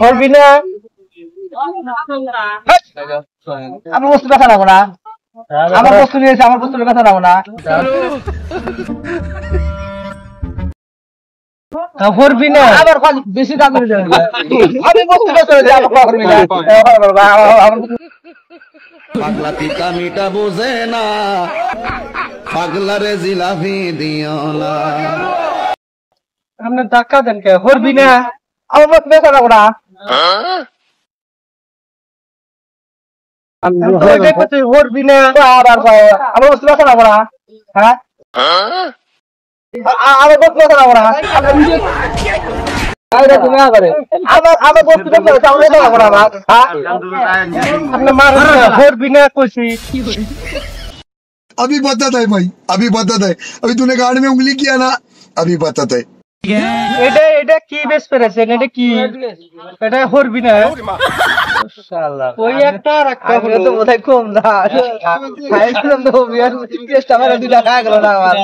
করবি না আমার বস্তু দেখা নাও না, আমার বস্তু নিয়েছে, আমার বস্তুর কথা নাও না। করবি না আবার বেশি দাম আমি বস্তু করবি না। পাগলা পিকা মিটা বোঝে না, পাগলারে জিলাপি দিও না। আপনি ধাক্কা দেন কে? করবি না আমার বস্তু দেখা নাও না। করবি না আবার আমার বস্তু দেখা নাও না। হ্যাঁ আমার বস্তু দেখা নাও না। আমার বস্তু দেখা না কইছি। अभी बता है भाई, अभी बता है। अभी तूने गाड़ में उंगली किया ना, अभी बता है। এটা এটা কি বেশ পেরেছেন? এটা কি? এটা করবি না শালা। ওই একটা রাখতে হবে তো বোধহয় কম না। খাইছিলাম তো বিয়ার টেস্ট আমার 2 টাকা গেল না আমার।